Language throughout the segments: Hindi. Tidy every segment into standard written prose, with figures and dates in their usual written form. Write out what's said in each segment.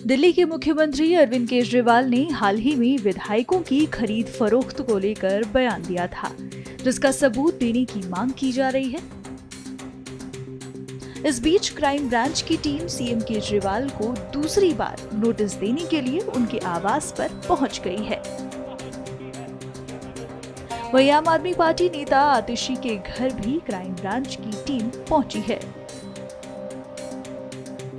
दिल्ली के मुख्यमंत्री अरविंद केजरीवाल ने हाल ही में विधायकों की खरीद फरोख्त को लेकर बयान दिया था, जिसका सबूत देने की मांग की जा रही है। इस बीच क्राइम ब्रांच की टीम सीएम केजरीवाल को दूसरी बार नोटिस देने के लिए उनके आवास पर पहुंच गई है। वहीं आम आदमी पार्टी नेता आतिशी के घर भी क्राइम ब्रांच की टीम पहुंची है।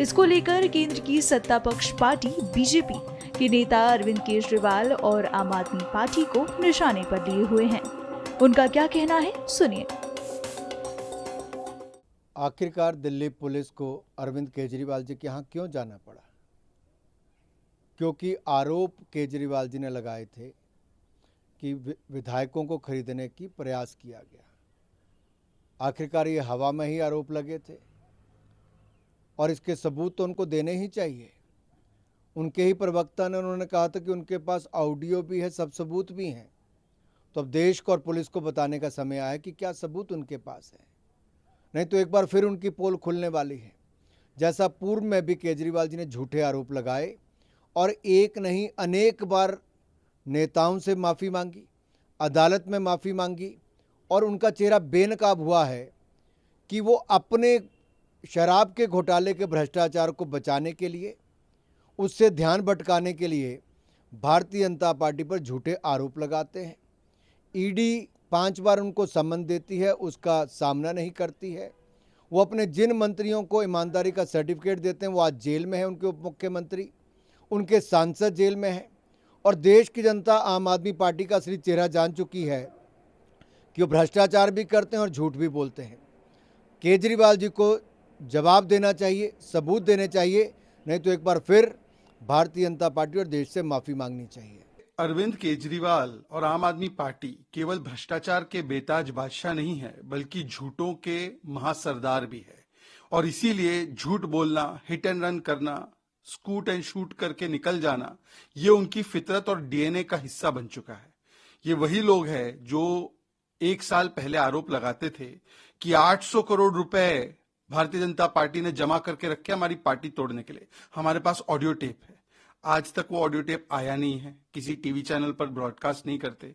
इसको लेकर केंद्र की सत्ता पक्ष पार्टी बीजेपी के नेता अरविंद केजरीवाल और आम आदमी पार्टी को निशाने पर लिए हुए हैं। उनका क्या कहना है, सुनिए। आखिरकार दिल्ली पुलिस को अरविंद केजरीवाल जी के यहाँ क्यों जाना पड़ा? क्योंकि आरोप केजरीवाल जी ने लगाए थे कि विधायकों को खरीदने की प्रयास किया गया। आखिरकार ये हवा में ही आरोप लगे थे और इसके सबूत तो उनको देने ही चाहिए। उनके ही प्रवक्ता ने उन्होंने कहा था कि उनके पास ऑडियो भी है, सब सबूत भी हैं। तो अब देश को और पुलिस को बताने का समय आया कि क्या सबूत उनके पास है, नहीं तो एक बार फिर उनकी पोल खुलने वाली है। जैसा पूर्व में भी केजरीवाल जी ने झूठे आरोप लगाए और एक नहीं अनेक बार नेताओं से माफ़ी मांगी, अदालत में माफ़ी मांगी और उनका चेहरा बेनकाब हुआ है कि वो अपने शराब के घोटाले के भ्रष्टाचार को बचाने के लिए, उससे ध्यान भटकाने के लिए भारतीय जनता पार्टी पर झूठे आरोप लगाते हैं। ईडी 5 बार उनको सम्मन देती है, उसका सामना नहीं करती है। वो अपने जिन मंत्रियों को ईमानदारी का सर्टिफिकेट देते हैं वो आज जेल में है, उनके उप मुख्यमंत्री, उनके सांसद जेल में हैं और देश की जनता आम आदमी पार्टी का असली चेहरा जान चुकी है कि वो भ्रष्टाचार भी करते हैं और झूठ भी बोलते हैं। केजरीवाल जी को जवाब देना चाहिए, सबूत देने चाहिए, नहीं तो एक बार फिर भारतीय जनता पार्टी और देश से माफ़ी मांगनी चाहिए। अरविंद केजरीवाल और आम आदमी पार्टी केवल भ्रष्टाचार के बेताज बादशाह नहीं है, बल्कि झूठों के महासरदार भी है। और इसीलिए झूठ बोलना, हिट एंड रन करना, स्कूट एंड शूट करके निकल जाना, ये उनकी फितरत और डीएनए का हिस्सा बन चुका है। ये वही लोग हैं जो 1 साल पहले आरोप लगाते थे कि 800 करोड़ रुपए भारतीय जनता पार्टी ने जमा करके रखे हमारी पार्टी तोड़ने के लिए। हमारे पास ऑडियो टेप है। आज तक वो ऑडियो टेप आया नहीं है, किसी टीवी चैनल पर ब्रॉडकास्ट नहीं करते।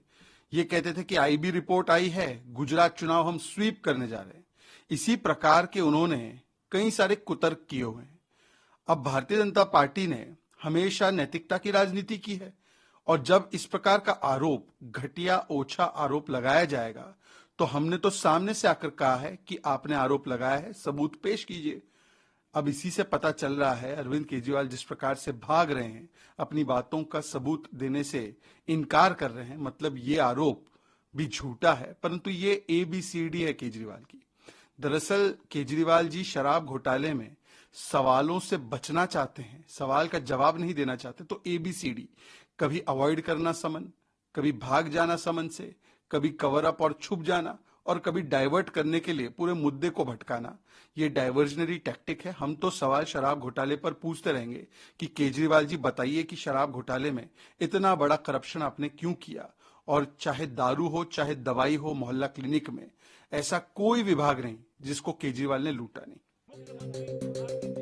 ये कहते थे कि आईबी रिपोर्ट आई है, गुजरात चुनाव हम स्वीप करने जा रहे हैं। इसी प्रकार के उन्होंने कई सारे कुतर्क किए हुए हैं। अब भारतीय जनता पार्टी ने हमेशा नैतिकता की राजनीति की है और जब इस प्रकार का आरोप, घटिया ओछा आरोप लगाया जाएगा तो हमने तो सामने से आकर कहा है कि आपने आरोप लगाया है, सबूत पेश कीजिए। अब इसी से पता चल रहा है अरविंद केजरीवाल जिस प्रकार से भाग रहे हैं, अपनी बातों का सबूत देने से इनकार कर रहे हैं, मतलब ये आरोप भी झूठा है, परंतु ये ABCD है केजरीवाल की। दरअसल केजरीवाल जी शराब घोटाले में सवालों से बचना चाहते हैं, सवाल का जवाब नहीं देना चाहते। तो ABCD, कभी अवॉइड करना समन, कभी भाग जाना समन से, कभी कवर अप और छुप जाना और कभी डाइवर्ट करने के लिए पूरे मुद्दे को भटकाना। ये डाइवर्जनरी टैक्टिक है। हम तो सवाल शराब घोटाले पर पूछते रहेंगे कि केजरीवाल जी बताइए कि शराब घोटाले में इतना बड़ा करप्शन आपने क्यों किया, और चाहे दारू हो चाहे दवाई हो, मोहल्ला क्लिनिक में ऐसा कोई विभाग नहीं जिसको केजरीवाल ने लूटा नहीं।